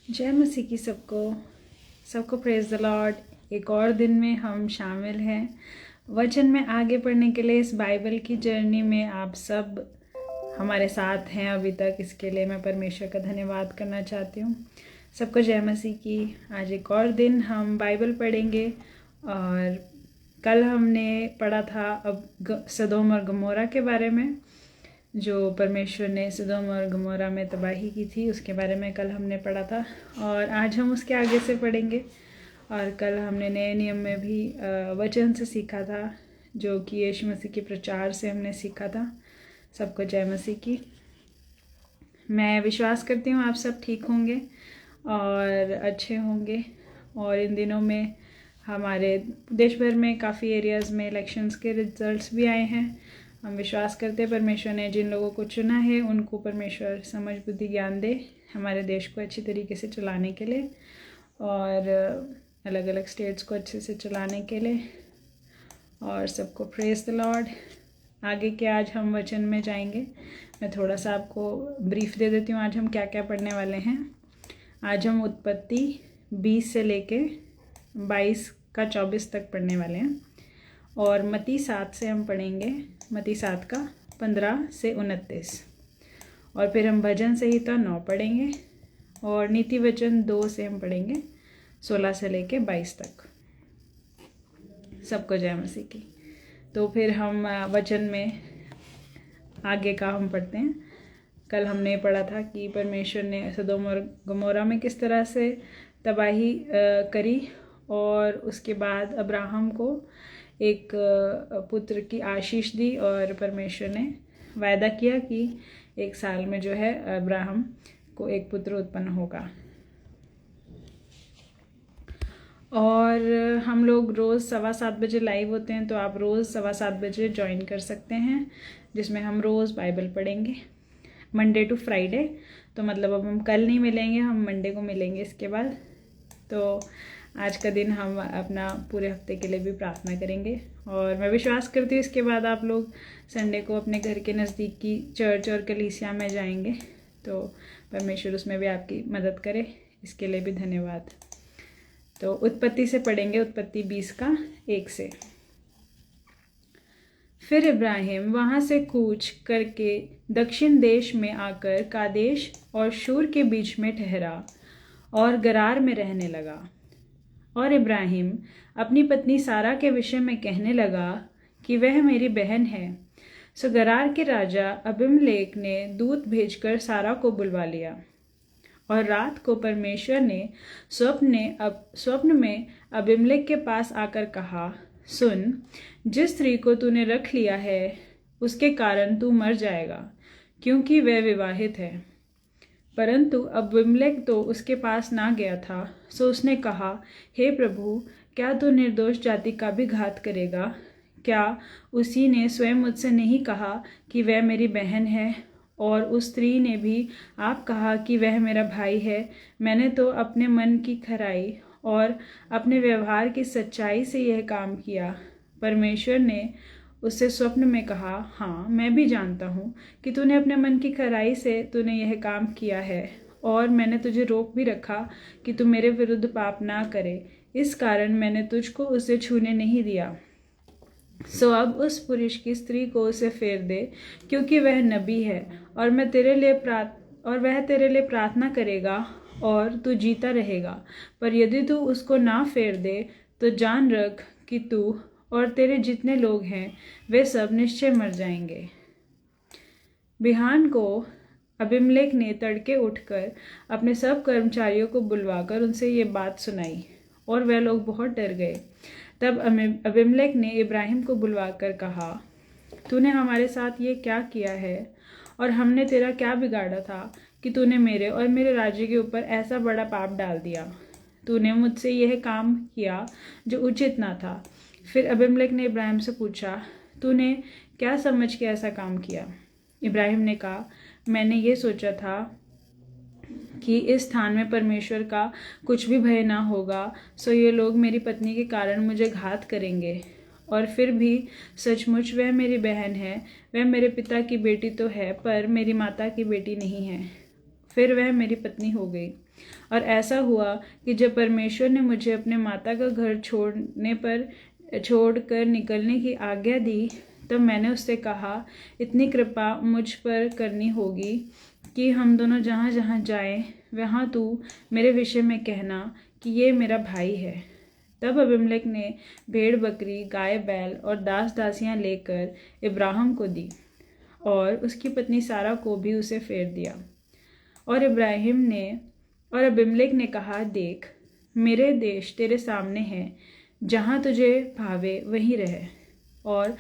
जय मसीह की सबको प्रेज द लॉर्ड। एक और दिन में हम शामिल हैं वचन में आगे बढ़ने के लिए। इस बाइबल की जर्नी में आप सब हमारे साथ हैं अभी तक, इसके लिए मैं परमेश्वर का धन्यवाद करना चाहती हूँ। सबको जय मसीह की। आज एक और दिन हम बाइबल पढ़ेंगे और कल हमने पढ़ा था अब सदोम और गमोरा के बारे में, जो परमेश्वर ने सदोम और गमोरा में तबाही की थी, उसके बारे में कल हमने पढ़ा था। और आज हम उसके आगे से पढ़ेंगे। और कल हमने नए नियम में भी वचन से सीखा था, जो कि यीशु मसीह के प्रचार से हमने सीखा था। सबको जय मसीह की। मैं विश्वास करती हूँ आप सब ठीक होंगे और अच्छे होंगे। और इन दिनों में हमारे देश भर में काफ़ी एरियाज़ में इलेक्शंस के रिजल्ट्स भी आए हैं। हम विश्वास करते हैं परमेश्वर ने जिन लोगों को चुना है उनको परमेश्वर समझ बुद्धि ज्ञान दे हमारे देश को अच्छी तरीके से चलाने के लिए और अलग अलग स्टेट्स को अच्छे से चलाने के लिए। और सबको प्रेज द लॉर्ड। आगे के आज हम वचन में जाएंगे। मैं थोड़ा सा आपको ब्रीफ दे देती हूँ आज हम क्या क्या पढ़ने वाले हैं। आज हम उत्पत्ति 20 से लेके 22 का 24 तक पढ़ने वाले हैं। और मत्ती 7 से हम पढ़ेंगे, मत्ती 7 का 15 से 29। और फिर हम भजन संहिता 9 पढ़ेंगे और नीति वचन 2 से हम पढ़ेंगे 16 से लेके 22 तक। सबको जय मसीह की। तो फिर हम वचन में आगे का हम पढ़ते हैं। कल हमने पढ़ा था कि परमेश्वर ने सदोम और गमोरा में किस तरह से तबाही करी और उसके बाद अब्राहम को एक पुत्र की आशीष दी और परमेश्वर ने वायदा किया कि 1 साल में जो है अब्राहम को एक पुत्र उत्पन्न होगा। और हम लोग रोज़ 7:15 बजे लाइव होते हैं, तो आप रोज़ 7:15 बजे ज्वाइन कर सकते हैं, जिसमें हम रोज़ बाइबल पढ़ेंगे मंडे टू फ्राइडे। तो मतलब अब हम कल नहीं मिलेंगे, हम मंडे को मिलेंगे इसके बाद। तो आज का दिन हम अपना पूरे हफ्ते के लिए भी प्रार्थना करेंगे। और मैं विश्वास करती हूँ इसके बाद आप लोग संडे को अपने घर के नज़दीक की चर्च और कलीसिया में जाएंगे, तो परमेश्वर उसमें भी आपकी मदद करे, इसके लिए भी धन्यवाद। तो उत्पत्ति से पढ़ेंगे, उत्पत्ति 20 का 1 से। फिर इब्राहिम वहाँ से कूच करके दक्षिण देश में आकर कादेश और शूर के बीच में ठहरा और गरार में रहने लगा। और इब्राहिम अपनी पत्नी सारा के विषय में कहने लगा कि वह मेरी बहन है। सो गरार के राजा अबीमेलेक ने दूत भेजकर सारा को बुलवा लिया। और रात को परमेश्वर ने स्वप्न में अबीमेलेक के पास आकर कहा, सुन, जिस स्त्री को तूने रख लिया है उसके कारण तू मर जाएगा, क्योंकि वह विवाहित है। परंतु अबीमेलेक तो उसके पास ना गया था। सो उसने कहा, हे प्रभु, क्या तू निर्दोष जाति का भी घात करेगा? क्या उसी ने स्वयं मुझसे नहीं कहा कि वह मेरी बहन है? और उस स्त्री ने भी आप कहा कि वह मेरा भाई है। मैंने तो अपने मन की खराई और अपने व्यवहार की सच्चाई से यह काम किया। परमेश्वर ने उससे स्वप्न में कहा, हाँ, मैं भी जानता हूँ कि तूने अपने मन की खराई से तूने यह काम किया है, और मैंने तुझे रोक भी रखा कि तू मेरे विरुद्ध पाप ना करे। इस कारण मैंने तुझको उसे छूने नहीं दिया। सो अब उस पुरुष की स्त्री को उसे फेर दे, क्योंकि वह नबी है, और वह तेरे लिए प्रार्थना करेगा और तू जीता रहेगा। पर यदि तू उसको ना फेर दे तो जान रख कि तू और तेरे जितने लोग हैं वे सब निश्चय मर जाएंगे। बिहान को अबीमेलेक ने तड़के उठकर अपने सब कर्मचारियों को बुलवाकर उनसे ये बात सुनाई, और वह लोग बहुत डर गए। तब अबीमेलेक ने इब्राहिम को बुलवाकर कहा, तूने हमारे साथ ये क्या किया है, और हमने तेरा क्या बिगाड़ा था कि तूने मेरे और मेरे राज्य के ऊपर ऐसा बड़ा पाप डाल दिया? तूने मुझसे यह काम किया जो उचित ना था। फिर अबीमेलेक ने इब्राहिम से पूछा, तूने क्या समझ के ऐसा काम किया? इब्राहिम ने कहा, मैंने ये सोचा था कि इस स्थान में परमेश्वर का कुछ भी भय ना होगा, सो ये लोग मेरी पत्नी के कारण मुझे घात करेंगे। और फिर भी सचमुच वह मेरी बहन है। वह मेरे पिता की बेटी तो है, पर मेरी माता की बेटी नहीं है। फिर वह मेरी पत्नी हो गई। और ऐसा हुआ कि जब परमेश्वर ने मुझे अपने माता का घर छोड़कर निकलने की आज्ञा दी, तब मैंने उससे कहा, इतनी कृपा मुझ पर करनी होगी कि हम दोनों जहाँ जहाँ जाएं वहाँ तू मेरे विषय में कहना कि ये मेरा भाई है। तब अबीमेलेक ने भेड़ बकरी, गाय बैल और दास दासियाँ लेकर इब्राहिम को दी और उसकी पत्नी सारा को भी उसे फेर दिया। और अबीमेलेक ने कहा, देख, मेरे देश तेरे सामने है, जहाँ तुझे भावे वहीं रह। और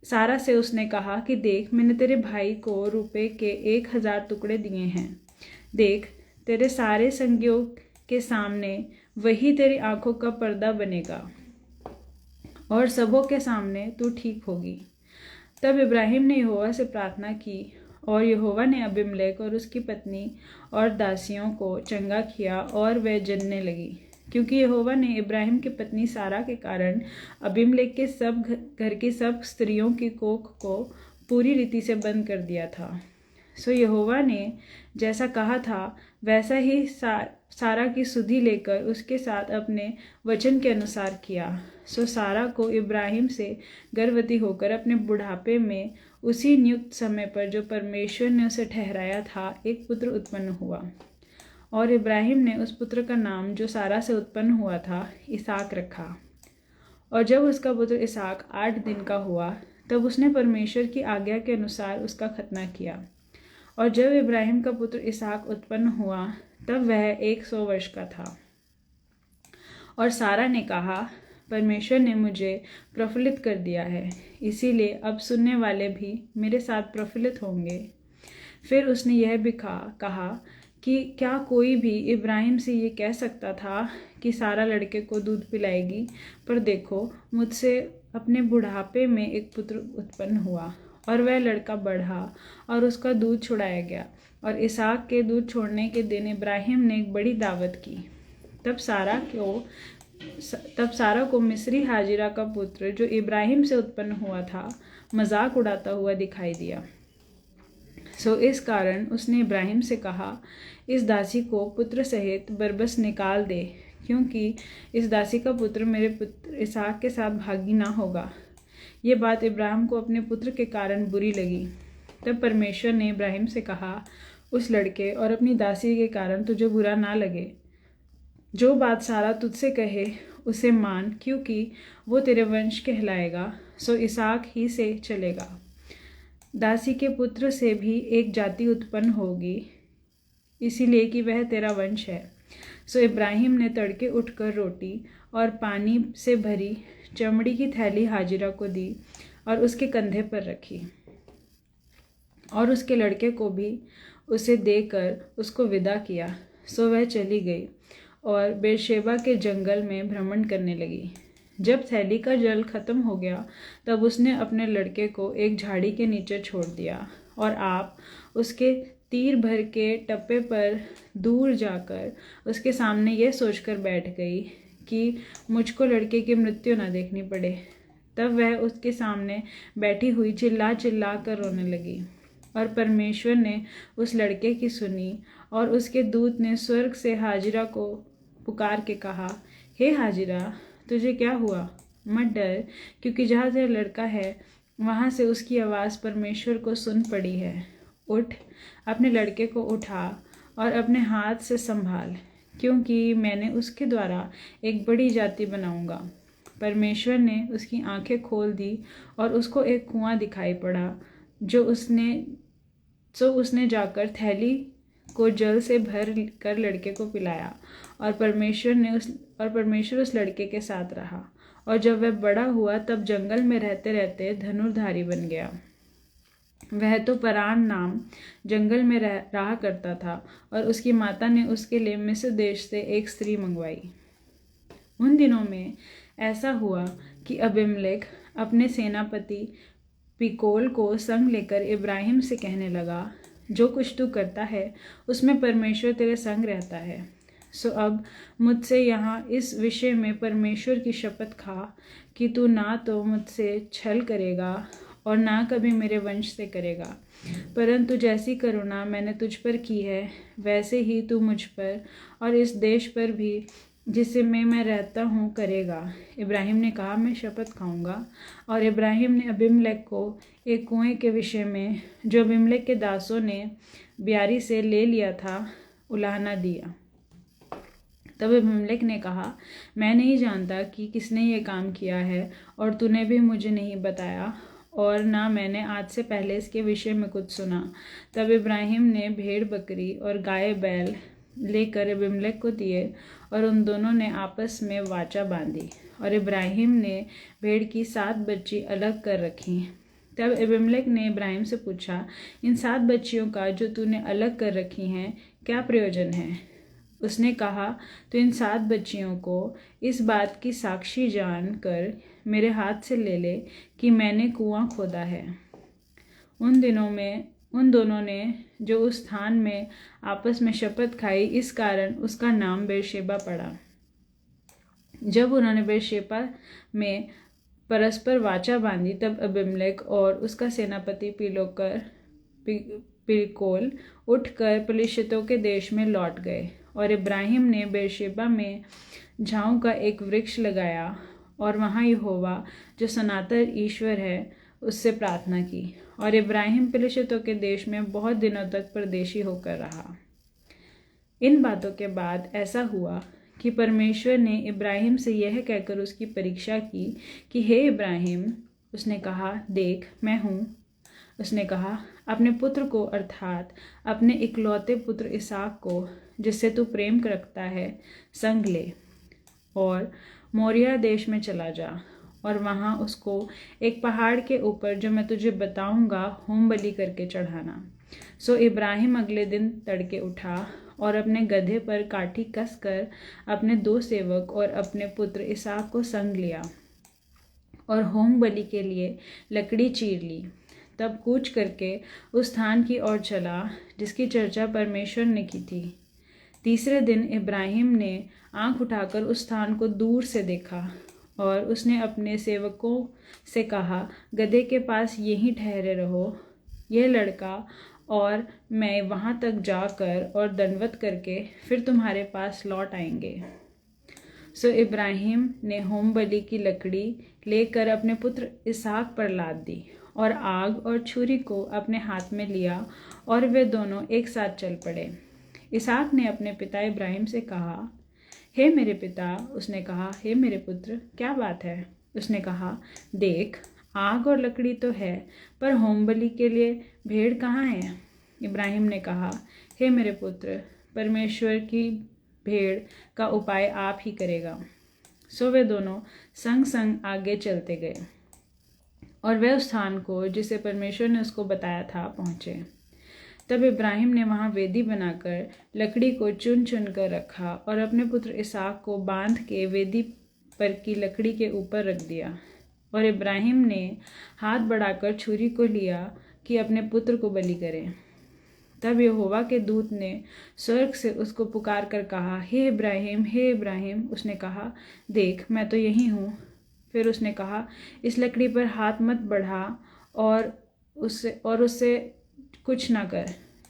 सारा से उसने कहा कि देख, मैंने तेरे भाई को रुपए के 1000 टुकड़े दिए हैं। देख, तेरे सारे संगियों के सामने वही तेरी आंखों का पर्दा बनेगा और सबों के सामने तू ठीक होगी। तब इब्राहिम ने यहोवा से प्रार्थना की और यहोवा ने अबीमेलेक और उसकी पत्नी और दासियों को चंगा किया और वे जनने लगी, क्योंकि यहोवा ने इब्राहिम की पत्नी सारा के कारण अबीमेलेक के सब घर की सब स्त्रियों की कोख को पूरी रीति से बंद कर दिया था। सो यहोवा ने जैसा कहा था वैसा ही सारा की सुधि लेकर उसके साथ अपने वचन के अनुसार किया। सो सारा को इब्राहिम से गर्भवती होकर अपने बुढ़ापे में उसी नियुक्त समय पर जो परमेश्वर ने उसे ठहराया था एक पुत्र उत्पन्न हुआ। और इब्राहिम ने उस पुत्र का नाम जो सारा से उत्पन्न हुआ था इसहाक रखा। और जब उसका पुत्र इसहाक 8 दिन का हुआ तब उसने परमेश्वर की आज्ञा के अनुसार उसका खतना किया। और जब इब्राहिम का पुत्र इसहाक उत्पन्न हुआ तब वह 100 वर्ष का था। और सारा ने कहा, परमेश्वर ने मुझे प्रफुल्लित कर दिया है, इसीलिए अब सुनने वाले भी मेरे साथ प्रफुल्लित होंगे। फिर उसने यह भी कहा कि क्या कोई भी इब्राहिम से ये कह सकता था कि सारा लड़के को दूध पिलाएगी, पर देखो, मुझसे अपने बुढ़ापे में एक पुत्र उत्पन्न हुआ और वह लड़का बढ़ा और उसका दूध छुड़ाया गया। और इसहाक के दूध छोड़ने के दिन इब्राहिम ने एक बड़ी दावत की। तब सारा को मिस्री हाजिरा का पुत्र जो इब्राहिम से उत्पन्न हुआ था मजाक उड़ाता हुआ दिखाई दिया। सो इस कारण उसने इब्राहिम से कहा, इस दासी को पुत्र सहित बरबस निकाल दे, क्योंकि इस दासी का पुत्र मेरे पुत्र इसहाक के साथ भागी ना होगा। ये बात इब्राहिम को अपने पुत्र के कारण बुरी लगी। तब परमेश्वर ने इब्राहिम से कहा, उस लड़के और अपनी दासी के कारण तुझे बुरा ना लगे। जो बात सारा तुझसे कहे उसे मान, क्योंकि वो तेरे वंश कहलाएगा, सो इसहाक ही से चलेगा। दासी के पुत्र से भी एक जाति उत्पन्न होगी, इसीलिए कि वह तेरा वंश है। सो इब्राहिम ने तड़के उठकर रोटी और पानी से भरी चमड़ी की थैली हाजिरा को दी और उसके कंधे पर रखी और उसके लड़के को भी उसे देकर उसको विदा किया। सो वह चली गई और बेरशेबा के जंगल में भ्रमण करने लगी। जब थैली का जल खत्म हो गया तब उसने अपने लड़के को एक झाड़ी के नीचे छोड़ दिया और आप उसके तीर भर के टप्पे पर दूर जाकर उसके सामने यह सोचकर बैठ गई कि मुझको लड़के की मृत्यु न देखनी पड़े। तब वह उसके सामने बैठी हुई चिल्ला चिल्ला कर रोने लगी। और परमेश्वर ने उस लड़के की सुनी और उसके दूत ने स्वर्ग से हाजिरा को पुकार के कहा, हे हाजिरा, तुझे क्या हुआ? मत डर, क्योंकि जहाँ तेरा लड़का है वहाँ से उसकी आवाज़ परमेश्वर को सुन पड़ी है। उठ, अपने लड़के को उठा और अपने हाथ से संभाल, क्योंकि मैंने उसके द्वारा एक बड़ी जाति बनाऊंगा। परमेश्वर ने उसकी आंखें खोल दी और उसको एक कुआं दिखाई पड़ा, जो उसने जाकर थैली को जल से भर कर लड़के को पिलाया। और परमेश्वर उस लड़के के साथ रहा। और जब वह बड़ा हुआ तब जंगल में रहते रहते धनुर्धारी बन गया। वह तो परान नाम जंगल में रहा करता था और उसकी माता ने उसके लिए मिस्र देश से एक स्त्री मंगवाई। उन दिनों में ऐसा हुआ कि अबीमेलेक अपने सेनापति पिकोल को संग लेकर इब्राहिम से कहने लगा, जो कुछ तू करता है उसमें परमेश्वर तेरे संग रहता है। सो अब मुझसे यहाँ इस विषय में परमेश्वर की शपथ खा कि तू ना तो मुझसे छल करेगा और ना कभी मेरे वंश से करेगा, परंतु जैसी करुणा मैंने तुझ पर की है वैसे ही तू मुझ पर और इस देश पर भी जिसमें मैं रहता हूँ करेगा। इब्राहिम ने कहा, मैं शपथ खाऊंगा। और इब्राहिम ने अबीमेलेक को एक कुएं के विषय में जो अबीमेलेक के दासों ने ब्यारी से ले लिया था उलाहना दिया। तब अबीमेलेक ने कहा, मैं नहीं जानता कि किसने ये काम किया है और तूने भी मुझे नहीं बताया और ना मैंने आज से पहले इसके विषय में कुछ सुना। तब इब्राहिम ने भेड़ बकरी और गाय बैल लेकर अबीमेलेक को दिए और उन दोनों ने आपस में वाचा बांधी। और इब्राहिम ने भेड़ की 7 बच्ची अलग कर रखी। तब अबीमेलेक ने इब्राहिम से पूछा, इन 7 बच्चियों का जो तूने अलग कर रखी हैं क्या प्रयोजन है? उसने कहा, तो इन 7 बच्चियों को इस बात की साक्षी जान कर मेरे हाथ से ले ले कि मैंने कुआं खोदा है। उन दोनों ने जो उस स्थान में आपस में शपथ खाई, इस कारण उसका नाम बेरशेबा पड़ा। जब उन्होंने बेरशेबा में परस्पर वाचा बांधी, तब अबीमेलेक और उसका सेनापति पिलकोल उठकर पलिश्तियों के देश में लौट गए। और इब्राहिम ने बेरशेबा में झाऊ का एक वृक्ष लगाया और वहाँ यहोवा जो सनातन ईश्वर है उससे प्रार्थना की। और इब्राहिम पलिश्तियों के देश में बहुत दिनों तक परदेशी होकर रहा। इन बातों के बाद ऐसा हुआ कि परमेश्वर ने इब्राहिम से यह कहकर उसकी परीक्षा की कि हे इब्राहिम। उसने कहा, देख मैं हूँ। उसने कहा, अपने पुत्र को अर्थात अपने इकलौते पुत्र इसहाक को जिससे तू प्रेम रखता है संग ले और मोरिया देश में चला जा और वहाँ उसको एक पहाड़ के ऊपर जो मैं तुझे बताऊंगा होम बलि करके चढ़ाना। सो इब्राहिम अगले दिन तड़के उठा और अपने गधे पर काठी कसकर अपने 2 सेवक और अपने पुत्र इसहाक को संग लिया और होम बलि के लिए लकड़ी चीर ली। तब कूच करके उस स्थान की ओर चला जिसकी चर्चा परमेश्वर ने की थी। तीसरे दिन इब्राहिम ने आंख उठाकर उस स्थान को दूर से देखा और उसने अपने सेवकों से कहा, गधे के पास यहीं ठहरे रहो, यह लड़का और मैं वहाँ तक जाकर और दंडवत करके फिर तुम्हारे पास लौट आएंगे। सो इब्राहिम ने होम बलि की लकड़ी लेकर अपने पुत्र इसहाक पर लाद दी और आग और छुरी को अपने हाथ में लिया और वे दोनों एक साथ चल पड़े। इसहाक ने अपने पिता इब्राहिम से कहा, हे मेरे पिता। उसने कहा, हे मेरे पुत्र, क्या बात है? उसने कहा, देख आग और लकड़ी तो है, पर होम बलि के लिए भेड़ कहाँ है? इब्राहिम ने कहा, हे मेरे पुत्र, परमेश्वर की भेड़ का उपाय आप ही करेगा। सो वे दोनों संग संग आगे चलते गए और वे उस स्थान को जिसे परमेश्वर ने उसको बताया था पहुँचे। तब इब्राहिम ने वहाँ वेदी बनाकर लकड़ी को चुन चुन कर रखा और अपने पुत्र इसहाक को बांध के वेदी पर की लकड़ी के ऊपर रख दिया। और इब्राहिम ने हाथ बढ़ाकर छुरी को लिया कि अपने पुत्र को बलि करे। तब यहोवा के दूत ने स्वर्ग से उसको पुकार कर कहा, हे इब्राहिम, हे इब्राहिम। उसने कहा, देख मैं तो यहीं हूँ। फिर उसने कहा, इस लकड़ी पर हाथ मत बढ़ा और उससे कुछ ना कर,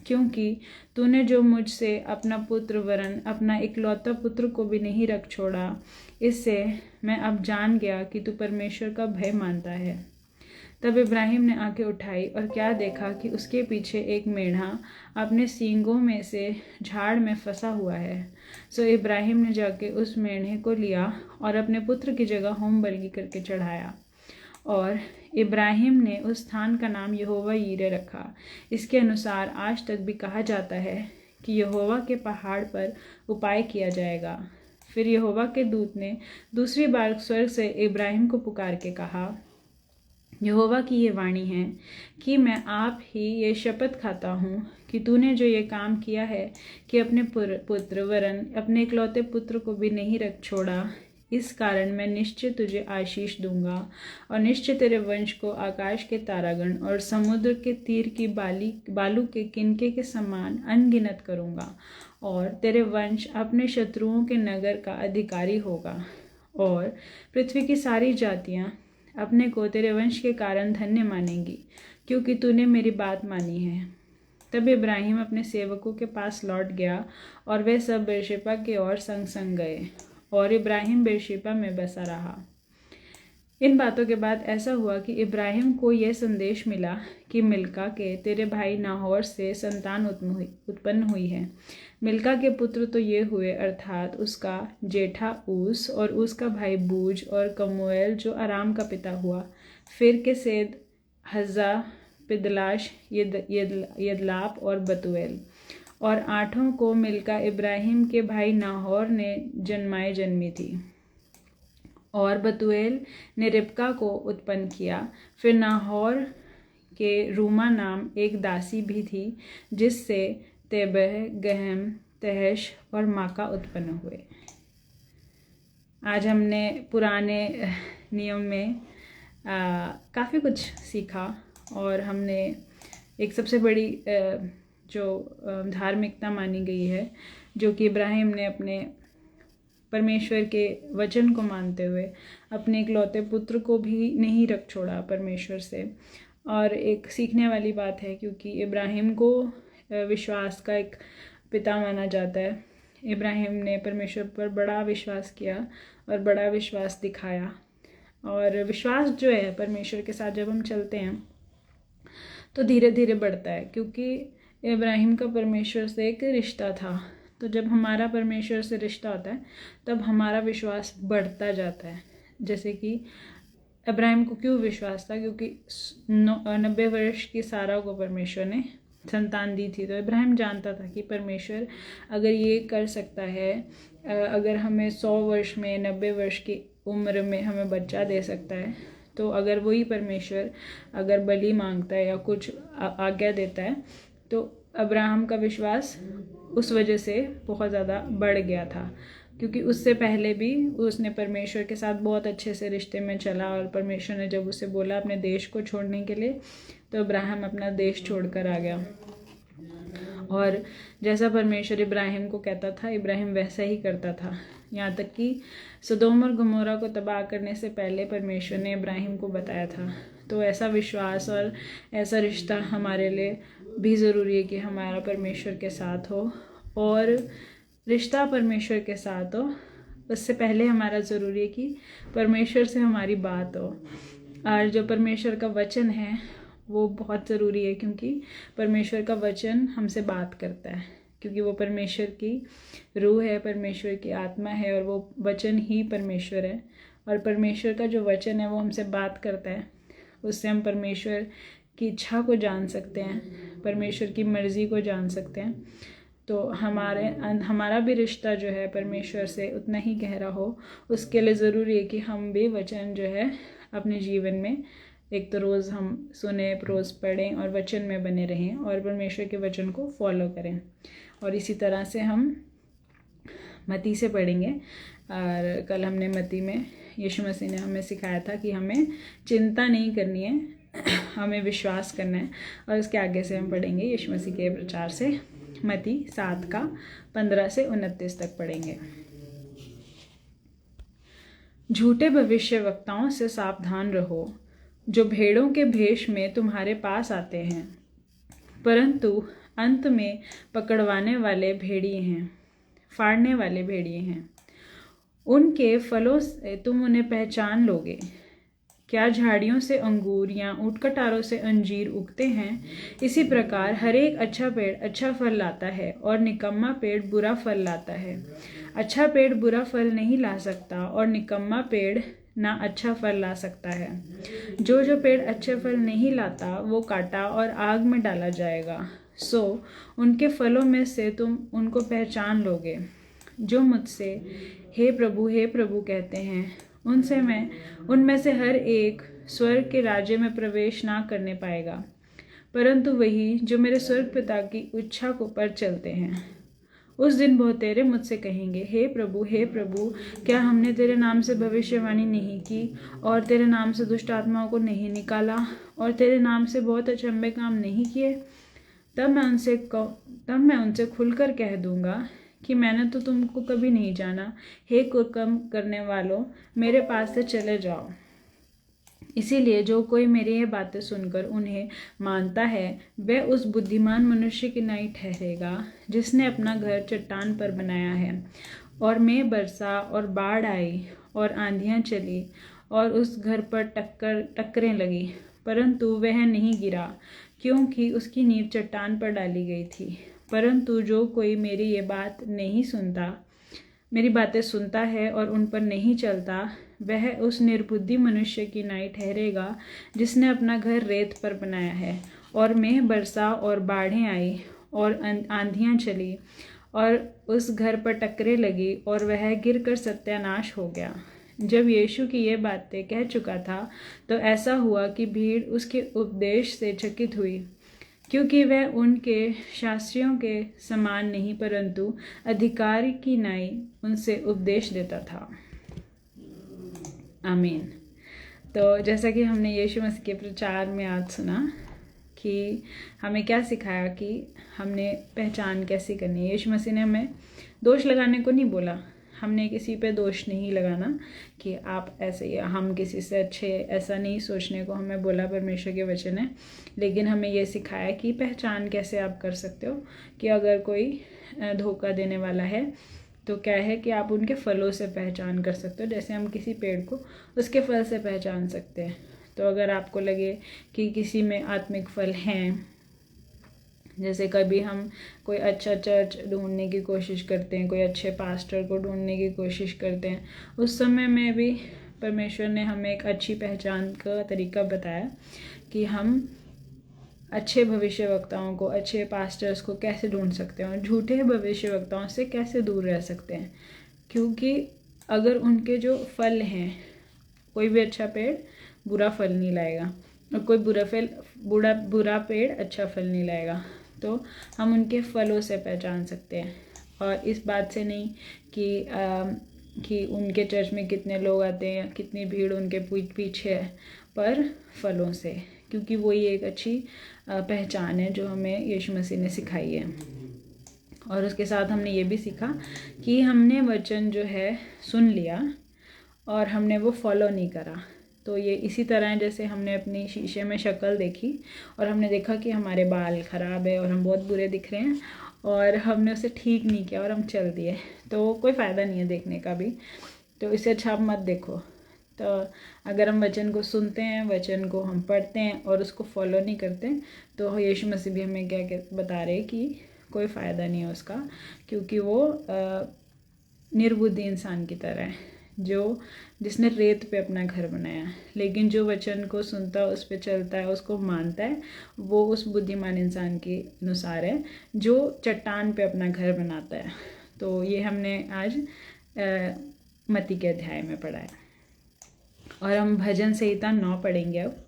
क्योंकि तूने जो मुझसे अपना पुत्र वरन अपना इकलौता पुत्र को भी नहीं रख छोड़ा, इससे मैं अब जान गया कि तू परमेश्वर का भय मानता है। तब इब्राहिम ने आंखें उठाई और क्या देखा कि उसके पीछे एक मेढ़ा अपने सींगों में से झाड़ में फंसा हुआ है। सो इब्राहिम ने जाके उस मेढ़े को लिया और अपने पुत्र की जगह होम बलि करके चढ़ाया। और इब्राहिम ने उस स्थान का नाम यहोवा यीरे रखा। इसके अनुसार आज तक भी कहा जाता है कि यहोवा के पहाड़ पर उपाय किया जाएगा। फिर यहोवा के दूत ने दूसरी बार स्वर्ग से इब्राहिम को पुकार के कहा, यहोवा की ये वाणी है कि मैं आप ही ये शपथ खाता हूँ कि तूने जो ये काम किया है कि अपने पुत्र वरन अपने इकलौते पुत्र को भी नहीं रख छोड़ा, इस कारण मैं निश्चय तुझे आशीष दूंगा और निश्चय तेरे वंश को आकाश के तारागण और समुद्र के तीर की बालू के किनके के समान अनगिनत करूंगा। और तेरे वंश अपने शत्रुओं के नगर का अधिकारी होगा और पृथ्वी की सारी जातियां अपने को तेरे वंश के कारण धन्य मानेंगी। क्योंकि तूने मेरी बात मानी है। तब इब्राहिम अपने सेवकों के पास लौट गया और वे सब बेरशेबा की ओर संग संग गए, और इब्राहिम बेरशेबा में बसा रहा। इन बातों के बाद ऐसा हुआ कि इब्राहिम को यह संदेश मिला कि मिल्का के तेरे भाई नाहोर से संतान उत्पन्न हुई है। मिल्का के पुत्र तो ये हुए, अर्थात उसका जेठा ऊस और उसका भाई बूज और कमूएल जो अराम का पिता हुआ, फिर के सेद, हज़ा, पिदलाश, यदलाप और बतूएल। और आठों को मिल्का इब्राहिम के भाई नाहोर ने जन्मी थी। और बतूएल ने रिबका को उत्पन्न किया। फिर नाहोर के रूमा नाम एक दासी भी थी, जिससे तेबह, गहम, तहश और माका उत्पन्न हुए। आज हमने पुराने नियम में काफ़ी कुछ सीखा, और हमने एक सबसे बड़ी जो धार्मिकता मानी गई है, जो कि इब्राहिम ने अपने परमेश्वर के वचन को मानते हुए अपने इकलौते पुत्र को भी नहीं रख छोड़ा परमेश्वर से। और एक सीखने वाली बात है, क्योंकि इब्राहिम को विश्वास का एक पिता माना जाता है। इब्राहिम ने परमेश्वर पर बड़ा विश्वास किया और बड़ा विश्वास दिखाया। और विश्वास जो है परमेश्वर के साथ जब हम चलते हैं तो धीरे धीरे बढ़ता है, क्योंकि इब्राहिम का परमेश्वर से एक रिश्ता था। तो जब हमारा परमेश्वर से रिश्ता होता है तब हमारा विश्वास बढ़ता जाता है। जैसे कि इब्राहिम को क्यों विश्वास था, क्योंकि 90 वर्ष की सारा को परमेश्वर ने संतान दी थी। तो इब्राहिम जानता था कि परमेश्वर अगर ये कर सकता है, अगर हमें 100 वर्ष में, 90 वर्ष की उम्र में हमें बच्चा दे सकता है, तो अगर वही परमेश्वर अगर बलि मांगता है या कुछ आज्ञा देता है, तो अब्राहम का विश्वास उस वजह से बहुत ज़्यादा बढ़ गया था। क्योंकि उससे पहले भी उसने परमेश्वर के साथ बहुत अच्छे से रिश्ते में चला, और परमेश्वर ने जब उसे बोला अपने देश को छोड़ने के लिए, तो अब्राहम अपना देश छोड़कर आ गया। और जैसा परमेश्वर इब्राहिम को कहता था, इब्राहिम वैसा ही करता था। यहाँ तक कि सदोम और गमोरा को तबाह करने से पहले परमेश्वर ने इब्राहिम को बताया था। तो ऐसा विश्वास और ऐसा रिश्ता हमारे लिए भी ज़रूरी है कि हमारा परमेश्वर के साथ हो, और रिश्ता परमेश्वर के साथ हो उससे पहले हमारा ज़रूरी है कि परमेश्वर से हमारी बात हो। और जो परमेश्वर का वचन है वो बहुत ज़रूरी है, क्योंकि परमेश्वर का वचन हमसे बात करता है, क्योंकि वो परमेश्वर की रूह है, परमेश्वर की आत्मा है, और वो वचन ही परमेश्वर है। और परमेश्वर का जो वचन है वो हमसे बात करता है, उससे हम परमेश्वर की इच्छा को जान सकते हैं, परमेश्वर की मर्ज़ी को जान सकते हैं। तो हमारा भी रिश्ता जो है परमेश्वर से उतना ही गहरा हो, उसके लिए ज़रूरी है कि हम भी वचन जो है अपने जीवन में एक तो रोज़ हम सुने, रोज़ पढ़ें और वचन में बने रहें, और परमेश्वर के वचन को फॉलो करें। और इसी तरह से हम मत्ती से पढ़ेंगे। और कल हमने मत्ती में यीशु मसीह ने हमें सिखाया था कि हमें चिंता नहीं करनी है, हमें विश्वास करना है। और उसके आगे से हम पढ़ेंगे यीशु मसीह के प्रचार से मत्ती 7 का 15 से 29 तक पढ़ेंगे। झूठे भविष्यवक्ताओं से सावधान रहो, जो भेड़ों के भेष में तुम्हारे पास आते हैं, परंतु अंत में पकड़वाने वाले भेड़िए हैं, फाड़ने वाले भेड़िए हैं। उनके फलों से तुम उन्हें पहचान लोगे। क्या झाड़ियों से अंगूर या ऊँटकटारों से अंजीर उगते हैं? इसी प्रकार हर एक अच्छा पेड़ अच्छा फल लाता है, और निकम्मा पेड़ बुरा फल लाता है। अच्छा पेड़ बुरा फल नहीं ला सकता, और निकम्मा पेड़ ना अच्छा फल ला सकता है। जो पेड़ अच्छे फल नहीं लाता वो काटा और आग में डाला जाएगा। सो उनके फलों में से तुम उनको पहचान लोगे। जो मुझसे हे प्रभु कहते हैं, उनमें से हर एक स्वर्ग के राज्य में प्रवेश ना करने पाएगा, परंतु वही जो मेरे स्वर्ग पिता की इच्छा को पर चलते हैं। उस दिन बहुतेरे मुझसे कहेंगे, हे प्रभु, क्या हमने तेरे नाम से भविष्यवाणी नहीं की, और तेरे नाम से दुष्ट आत्माओं को नहीं निकाला, और तेरे नाम से बहुत अचंभे काम नहीं किए? तब मैं उनसे खुलकर कह दूंगा कि मैंने तो तुमको कभी नहीं जाना। हे कुकर्म करने वालों, मेरे पास से चले जाओ। इसीलिए जो कोई मेरी ये बातें सुनकर उन्हें मानता है वह उस बुद्धिमान मनुष्य की नाई ठहरेगा जिसने अपना घर चट्टान पर बनाया है। और मैं बरसा और बाढ़ आई और आंधियाँ चली और उस घर पर टक्करें लगी, परंतु वह नहीं गिरा क्योंकि उसकी नींव चट्टान पर डाली गई थी। परंतु जो कोई मेरी बातें सुनता है और उन पर नहीं चलता, वह उस निर्बुद्धि मनुष्य की नाई ठहरेगा जिसने अपना घर रेत पर बनाया है। और मेघ बरसा और बाढ़ें आई और आंधियाँ चली और उस घर पर टक्करें लगी और वह गिरकर सत्यानाश हो गया। जब यीशु की ये बातें कह चुका था तो ऐसा हुआ कि भीड़ उसके उपदेश से चकित हुई, क्योंकि वह उनके शास्त्रियों के समान नहीं परंतु अधिकारी की नाई उनसे उपदेश देता था। आमीन। तो जैसा कि हमने यीशु मसीह के प्रचार में आज सुना कि हमें क्या सिखाया कि हमने पहचान कैसे करनी है। यीशु मसीह ने हमें दोष लगाने को नहीं बोला, हमने किसी पे दोष नहीं लगाना कि आप ऐसे ही, हम किसी से अच्छे, ऐसा नहीं सोचने को हमें बोला परमेश्वर के वचन है। लेकिन हमें ये सिखाया कि पहचान कैसे आप कर सकते हो कि अगर कोई धोखा देने वाला है तो क्या है कि आप उनके फलों से पहचान कर सकते हो। जैसे हम किसी पेड़ को उसके फल से पहचान सकते हैं। तो अगर आपको लगे कि किसी में आत्मिक फल हैं, जैसे कभी हम कोई अच्छा चर्च ढूंढने की कोशिश करते हैं, कोई अच्छे पास्टर को ढूंढने की कोशिश करते हैं, उस समय में भी परमेश्वर ने हमें एक अच्छी पहचान का तरीका बताया कि हम अच्छे भविष्यवक्ताओं को, अच्छे पास्टर्स को कैसे ढूंढ सकते हैं और झूठे भविष्यवक्ताओं से कैसे दूर रह सकते हैं। क्योंकि अगर उनके जो फल हैं, कोई भी अच्छा पेड़ बुरा फल नहीं लाएगा और कोई बुरा पेड़ अच्छा फल नहीं लाएगा। तो हम उनके फलों से पहचान सकते हैं। और इस बात से नहीं कि उनके चर्च में कितने लोग आते हैं, कितनी भीड़ उनके पीछे है, पर फलों से, क्योंकि वही एक अच्छी पहचान है जो हमें यीशु मसीह ने सिखाई है। और उसके साथ हमने ये भी सीखा कि हमने वचन जो है सुन लिया और हमने वो फॉलो नहीं करा। तो ये इसी तरह है जैसे हमने अपनी शीशे में शक्ल देखी और हमने देखा कि हमारे बाल ख़राब है और हम बहुत बुरे दिख रहे हैं और हमने उसे ठीक नहीं किया और हम चल दिए, तो कोई फ़ायदा नहीं है देखने का भी। तो इससे अच्छा आप मत देखो। तो अगर हम वचन को सुनते हैं, वचन को हम पढ़ते हैं और उसको फॉलो नहीं करते, तो यीशु मसीह भी हमें क्या बता रहे कि कोई फ़ायदा नहीं है उसका, क्योंकि वो निर्बुद्धि इंसान की तरह है जिसने रेत पे अपना घर बनाया। लेकिन जो वचन को सुनता है, उस पे चलता है, उसको मानता है, वो उस बुद्धिमान इंसान के अनुसार है जो चट्टान पे अपना घर बनाता है। तो ये हमने आज मत्ती के अध्याय में पढ़ा है। और हम भजन संहिता 9 पढ़ेंगे अब।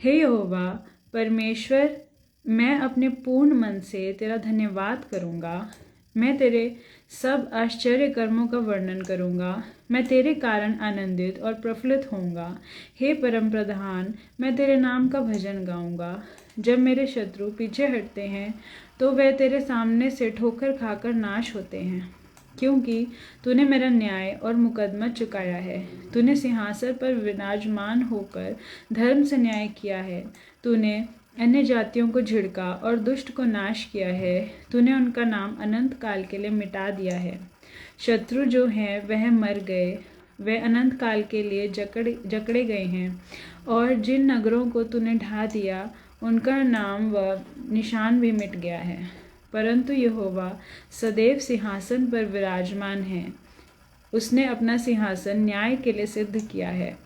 हे यहोवा परमेश्वर, मैं अपने पूर्ण मन से तेरा धन्यवाद करूँगा। मैं तेरे सब आश्चर्य कर्मों का वर्णन करूँगा। मैं तेरे कारण आनंदित और प्रफुल्लित होऊंगा। हे परम प्रधान, मैं तेरे नाम का भजन गाऊंगा। जब मेरे शत्रु पीछे हटते हैं तो वे तेरे सामने से ठोकर खाकर नाश होते हैं, क्योंकि तूने मेरा न्याय और मुकदमा चुकाया है। तूने सिंहासन पर विराजमान होकर धर्म से न्याय किया है। तूने अन्य जातियों को झिड़का और दुष्ट को नाश किया है। तूने उनका नाम अनंत काल के लिए मिटा दिया है। शत्रु जो हैं वह मर गए, वे अनंत काल के लिए जकड़े गए हैं। और जिन नगरों को तूने ढा दिया उनका नाम व निशान भी मिट गया है। परंतु यहोवा सदैव सिंहासन पर विराजमान है। उसने अपना सिंहासन न्याय के लिए सिद्ध किया है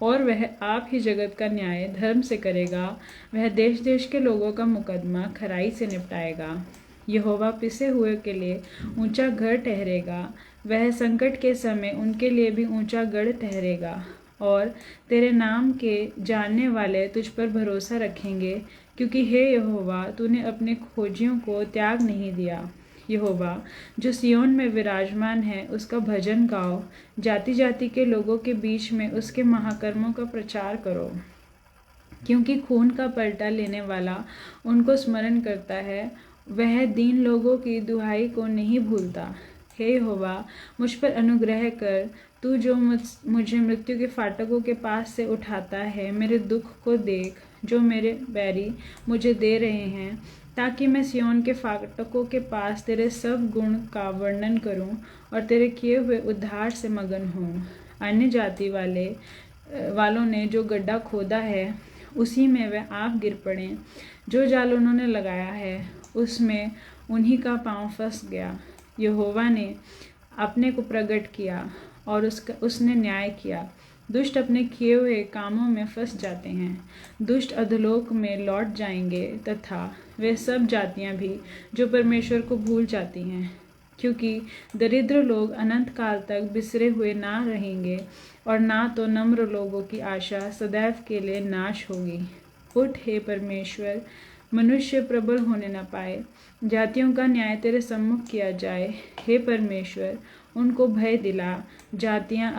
और वह आप ही जगत का न्याय धर्म से करेगा। वह देश देश के लोगों का मुकदमा खराई से निपटाएगा। यहोवा पिसे हुए के लिए ऊंचा गढ़ ठहरेगा। वह संकट के समय उनके लिए भी ऊंचा गढ़ ठहरेगा। और तेरे नाम के जानने वाले तुझ पर भरोसा रखेंगे, क्योंकि हे यहोवा तूने अपने खोजियों को त्याग नहीं दिया। यहोवा जो सियोन में विराजमान है उसका भजन गाओ। जाति जाति के लोगों के बीच में उसके महाकर्मों का प्रचार करो, क्योंकि खून का पलटा लेने वाला उनको स्मरण करता है। वह दीन लोगों की दुहाई को नहीं भूलता। हे यहोवा, मुझ पर अनुग्रह कर। तू जो मुझे मृत्यु के फाटकों के पास से उठाता है, मेरे दुख को देख जो मेरे बैरी मुझे दे रहे हैं, ताकि मैं सिय्योन के फाटकों के पास तेरे सब गुण का वर्णन करूं और तेरे किए हुए उद्धार से मगन हूँ। अन्य जाति वालों ने जो गड्ढा खोदा है, उसी में वे आप गिर पड़े। जो जाल उन्होंने लगाया है, उसमें उन्हीं का पांव फंस गया। यहोवा ने अपने को प्रकट किया और उसने न्याय किया। दुष्ट अपने किए हुए कामों में फंस जाते हैं। दुष्ट अधोलोक में लौट जाएंगे, तथा वे सब जातियां भी जो परमेश्वर को भूल जाती हैं, क्योंकि दरिद्र लोग अनंत काल तक बिसरे हुए ना रहेंगे, और ना तो नम्र लोगों की आशा सदैव के लिए नाश होगी। उठ हे परमेश्वर, मनुष्य प्रबल होने न पाए। जातियों का न्याय तेरे सम्मुख किया जाए। हे परमेश्वर, उनको भय दिला। जातियां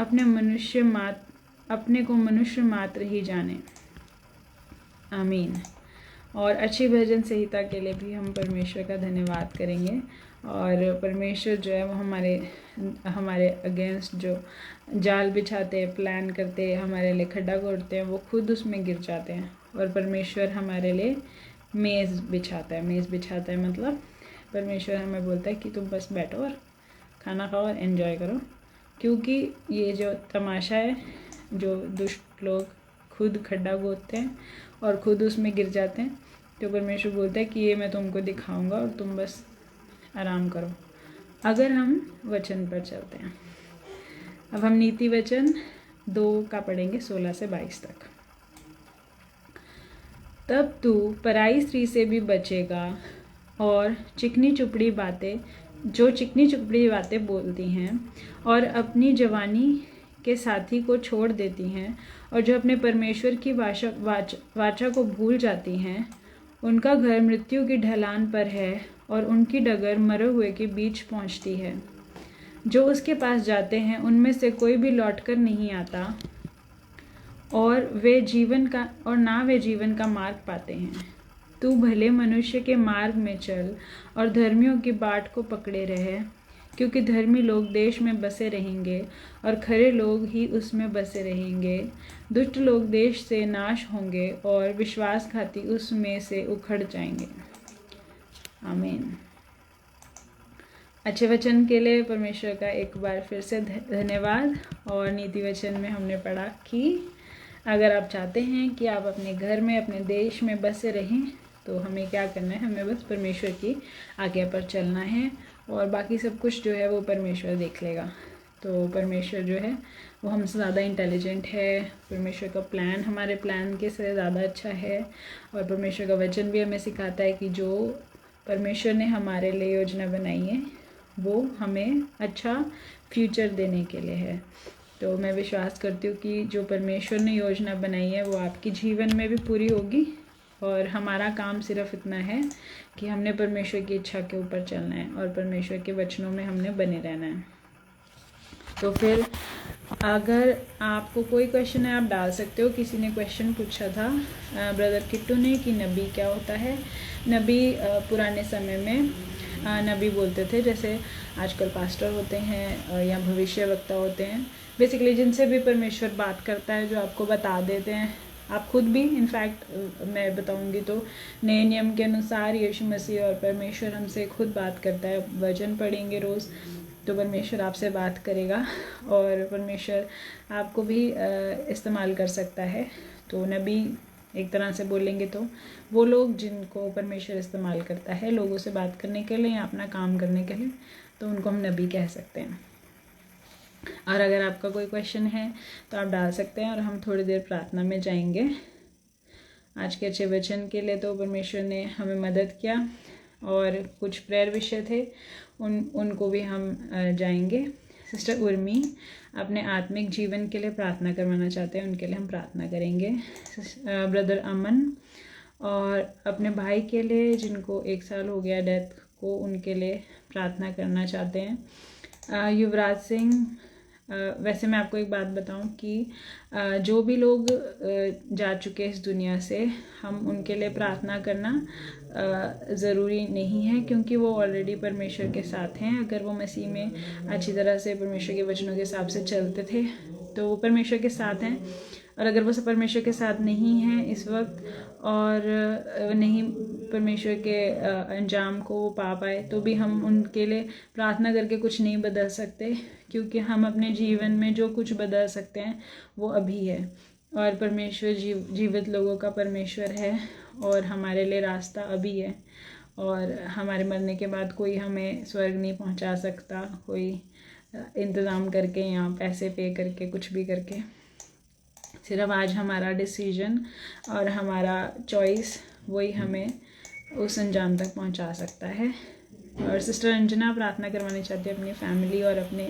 अपने को मनुष्य मात्र ही जाने। आमीन। और अच्छी भजन संहिता के लिए भी हम परमेश्वर का धन्यवाद करेंगे। और परमेश्वर जो है वो हमारे अगेंस्ट जो जाल बिछाते हैं, प्लान करते हैं, हमारे लिए खड्डा खोदते हैं, वो खुद उसमें गिर जाते हैं। और परमेश्वर हमारे लिए मेज़ बिछाता है मतलब परमेश्वर हमें बोलता है कि तुम बस बैठो और खाना खाओ और एंजॉय करो। क्योंकि ये जो तमाशा है, जो दुष्ट लोग खुद खड्डा खोदते हैं और खुद उसमें गिर जाते हैं, तो परमेश्वर बोलता है कि ये मैं तुमको दिखाऊंगा और तुम बस आराम करो, अगर हम वचन पर चलते हैं। अब हम नीति वचन 2 का पढ़ेंगे 16 से 22 तक। तब तू पराई स्त्री से भी बचेगा और चिकनी चुपड़ी बातें बोलती हैं और अपनी जवानी के साथी को छोड़ देती हैं, और जो अपने परमेश्वर की वाचा को भूल जाती हैं, उनका घर मृत्यु की ढलान पर है और उनकी डगर मरे हुए के बीच पहुंचती है। जो उसके पास जाते हैं उनमें से कोई भी लौटकर नहीं आता, और वे जीवन का मार्ग पाते हैं। तू भले मनुष्य के मार्ग में चल और धर्मियों की बाट को पकड़े रहे, क्योंकि धर्मी लोग देश में बसे रहेंगे और खरे लोग ही उसमें बसे रहेंगे। दुष्ट लोग देश से नाश होंगे और विश्वासघाती उसमें से उखड़ जाएंगे। आमीन। अच्छे वचन के लिए परमेश्वर का एक बार फिर से धन्यवाद। और नीति वचन में हमने पढ़ा कि अगर आप चाहते हैं कि आप अपने घर में, अपने देश में बसे रहें, तो हमें क्या करना है? हमें बस परमेश्वर की आज्ञा पर चलना है, और बाकी सब कुछ जो है वो परमेश्वर देख लेगा। तो परमेश्वर जो है वो हमसे ज़्यादा इंटेलिजेंट है। परमेश्वर का प्लान हमारे प्लान के से ज़्यादा अच्छा है। और परमेश्वर का वचन भी हमें सिखाता है कि जो परमेश्वर ने हमारे लिए योजना बनाई है, वो हमें अच्छा फ्यूचर देने के लिए है। तो मैं विश्वास करती हूँ कि जो परमेश्वर ने योजना बनाई है वो आपके जीवन में भी पूरी होगी। और हमारा काम सिर्फ इतना है कि हमने परमेश्वर की इच्छा के ऊपर चलना है और परमेश्वर के वचनों में हमने बने रहना है। तो फिर अगर आपको कोई क्वेश्चन है, आप डाल सकते हो। किसी ने क्वेश्चन पूछा था ब्रदर किट्टू ने कि नबी क्या होता है। नबी पुराने समय में नबी बोलते थे, जैसे आजकल पास्टर होते हैं या भविष्यवक्ता होते हैं, बेसिकली जिनसे भी परमेश्वर बात करता है, जो आपको बता देते हैं। आप खुद भी, इनफैक्ट मैं बताऊंगी तो नए नियम के अनुसार यीशु मसीह और परमेश्वर हमसे खुद बात करता है। वचन पढ़ेंगे रोज़ तो परमेश्वर आपसे बात करेगा, और परमेश्वर आपको भी इस्तेमाल कर सकता है। तो नबी एक तरह से बोलेंगे तो वो लोग जिनको परमेश्वर इस्तेमाल करता है लोगों से बात करने के लिए या अपना काम करने के लिए, तो उनको हम नबी कह सकते हैं। और अगर आपका कोई क्वेश्चन है तो आप डाल सकते हैं, और हम थोड़ी देर प्रार्थना में जाएंगे। आज के अच्छे वचन के लिए तो परमेश्वर ने हमें मदद किया, और कुछ प्रेयर विषय थे उनको भी हम जाएंगे। सिस्टर उर्मी अपने आत्मिक जीवन के लिए प्रार्थना करवाना चाहते हैं, उनके लिए हम प्रार्थना करेंगे। ब्रदर अमन और अपने भाई के लिए जिनको 1 साल हो गया डेथ को, उनके लिए प्रार्थना करना चाहते हैं। युवराज सिंह वैसे मैं आपको एक बात बताऊं कि जो भी लोग जा चुके इस दुनिया से, हम उनके लिए प्रार्थना करना ज़रूरी नहीं है, क्योंकि वो ऑलरेडी परमेश्वर के साथ हैं। अगर वो मसीह में अच्छी तरह से परमेश्वर के वचनों के हिसाब से चलते थे तो वो परमेश्वर के साथ हैं, और अगर वो परमेश्वर के साथ नहीं हैं इस वक्त और नहीं परमेश्वर के अंजाम को वो पा पाए, तो भी हम उनके लिए प्रार्थना करके कुछ नहीं बदल सकते, क्योंकि हम अपने जीवन में जो कुछ बदल सकते हैं वो अभी है। और परमेश्वर जीवित लोगों का परमेश्वर है, और हमारे लिए रास्ता अभी है, और हमारे मरने के बाद कोई हमें स्वर्ग नहीं पहुंचा सकता, कोई इंतज़ाम करके या पैसे पे करके, कुछ भी करके। सिर्फ आज हमारा डिसीजन और हमारा चॉइस वही हमें उस अंजाम तक पहुंचा सकता है। और सिस्टर अंजना प्रार्थना करवानी चाहती है अपनी फैमिली और अपने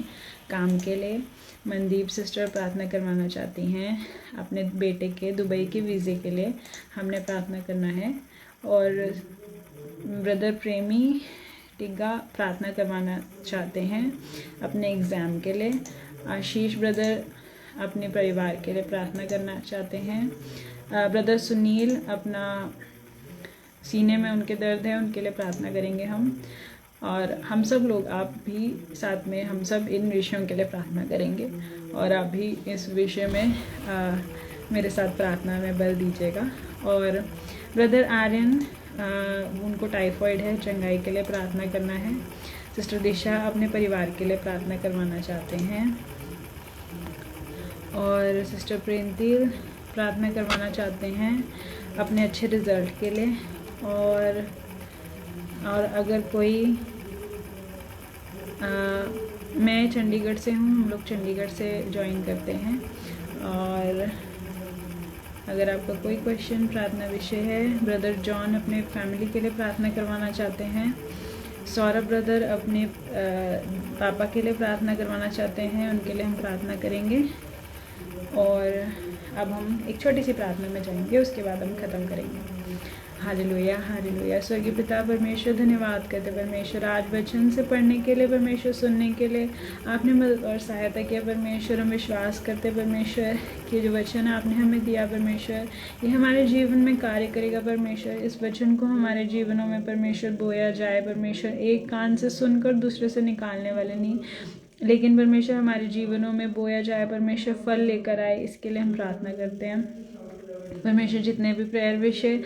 काम के लिए। मनदीप सिस्टर प्रार्थना करवाना चाहती हैं अपने बेटे के दुबई के वीज़े के लिए, हमने प्रार्थना करना है। और ब्रदर प्रेमी टिग्गा प्रार्थना करवाना चाहते हैं अपने एग्ज़ाम के लिए। आशीष ब्रदर अपने परिवार के लिए प्रार्थना करना चाहते हैं। ब्रदर सुनील अपना सीने में उनके दर्द है, उनके लिए प्रार्थना करेंगे हम। और हम सब लोग, आप भी साथ में, हम सब इन विषयों के लिए प्रार्थना करेंगे, और आप भी इस विषय में मेरे साथ प्रार्थना में बल दीजिएगा। और ब्रदर आर्यन, उनको टाइफॉइड है, चंगाई के लिए प्रार्थना करना है। सिस्टर दिशा अपने परिवार के लिए प्रार्थना करवाना चाहते हैं। और सिस्टर प्रेमतील प्रार्थना करवाना चाहते हैं अपने अच्छे रिज़ल्ट के लिए। और अगर कोई मैं चंडीगढ़ से हूँ, हम लोग चंडीगढ़ से ज्वाइन करते हैं। और अगर आपका कोई क्वेश्चन प्रार्थना विषय है, ब्रदर जॉन अपने फैमिली के लिए प्रार्थना करवाना चाहते हैं। सौरभ ब्रदर अपने पापा के लिए प्रार्थना करवाना चाहते हैं, उनके लिए हम प्रार्थना करेंगे। और अब हम एक छोटी सी प्रार्थना में जाएंगे, उसके बाद हम ख़त्म करेंगे। Hallelujah, hallelujah. स्वर्गीय पिता परमेश्वर, धन्यवाद करते परमेश्वर आज वचन से पढ़ने के लिए, परमेश्वर सुनने के लिए आपने मदद और सहायता किया परमेश्वर। हम विश्वास करते परमेश्वर कि जो वचन आपने हमें दिया परमेश्वर, ये हमारे जीवन में कार्य करेगा परमेश्वर। इस वचन को हमारे जीवनों में परमेश्वर बोया जाए परमेश्वर, एक कान से सुनकर दूसरे से निकालने वाले नहीं, लेकिन परमेश्वर हमारे जीवनों में बोया जाए परमेश्वर, फल लेकर आए। इसके लिए हम प्रार्थना करते हैं परमेश्वर। जितने भी प्रेयर विषय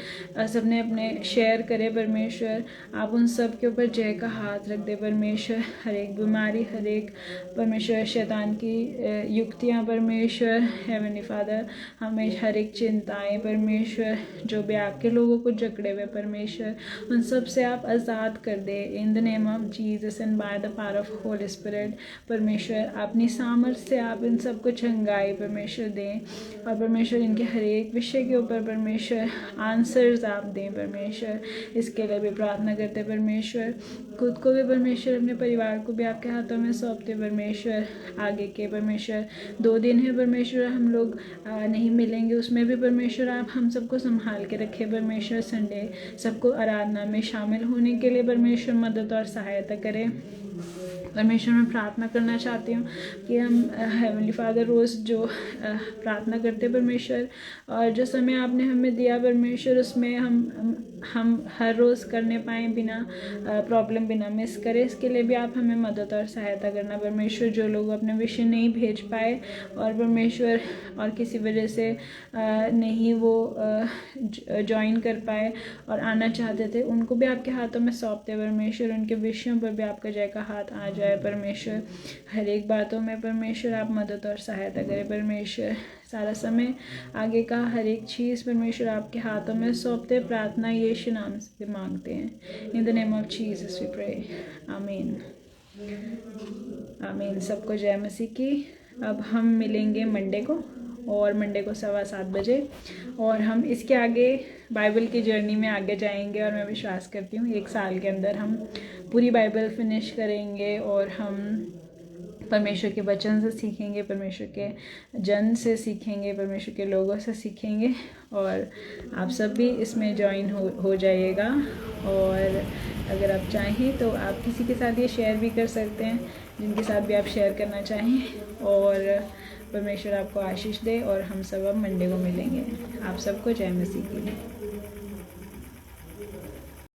सबने अपने शेयर करे परमेश्वर, आप उन सब के ऊपर जय का हाथ रख दे परमेश्वर। हर एक बीमारी, हर एक परमेश्वर शैतान की युक्तियाँ परमेश्वर, हेवनली फादर, हमें हर एक चिंताएं परमेश्वर जो भी आपके लोगों को जकड़े हुए परमेश्वर, उन सब से आप आज़ाद कर दे in the name of Jesus and by the power of Holy Spirit परमेश्वर। अपनी सामर्थ्य से आप इन सब को चंगाई परमेश्वर दें, और परमेश्वर इनके हर एक विषय के ऊपर परमेश्वर आंसर्स आप दें परमेश्वर। इसके लिए भी प्रार्थना करते परमेश्वर। खुद को भी परमेश्वर, अपने परिवार को भी आपके हाथों में सौंपते परमेश्वर। आगे के परमेश्वर 2 दिन है परमेश्वर, हम लोग नहीं मिलेंगे, उसमें भी परमेश्वर आप हम सबको संभाल के रखे परमेश्वर। संडे सबको आराधना में शामिल होने के लिए परमेश्वर मदद और सहायता करें परमेश्वर। मैं प्रार्थना करना चाहती हूँ कि हम हेवनली फादर रोज़ जो प्रार्थना करते परमेश्वर, और जो समय आपने हमें दिया परमेश्वर, उसमें हम हर रोज़ करने पाएँ बिना प्रॉब्लम, बिना मिस करें। इसके लिए भी आप हमें मदद और सहायता करना परमेश्वर। जो लोग अपने विषय नहीं भेज पाए और परमेश्वर और किसी वजह से नहीं वो ज्वाइन कर पाए और आना चाहते थे, उनको भी आपके हाथों में सौंपते परमेश्वर। उनके विषयों पर भी आपका जय का हाथ आ जाए परमेश्वर। हर एक बातों में परमेश्वर आप मदद और सहायता करें परमेश्वर। सारा समय आगे का हर एक चीज़ परमेश्वर आपके हाथों में सौंपते प्रार्थना यीशु नाम से मांगते हैं। In the name of Jesus we pray, amen, amen. सबको जय मसीह की। अब हम मिलेंगे मंडे को, और मंडे को 7:15 बजे, और हम इसके आगे बाइबल की जर्नी में आगे जाएंगे। और मैं विश्वास करती हूँ 1 साल के अंदर हम पूरी बाइबल फिनिश करेंगे, और हम परमेश्वर के वचन से सीखेंगे, परमेश्वर के जन से सीखेंगे, परमेश्वर के लोगों से सीखेंगे और आप सब भी इसमें ज्वाइन हो जाइएगा। और अगर आप चाहें तो आप किसी के साथ ये शेयर भी कर सकते हैं, जिनके साथ भी आप शेयर करना चाहें। और परमेश्वर आपको आशीष दे और हम सब अब मंडे को मिलेंगे। आप सबको जय मसीह की।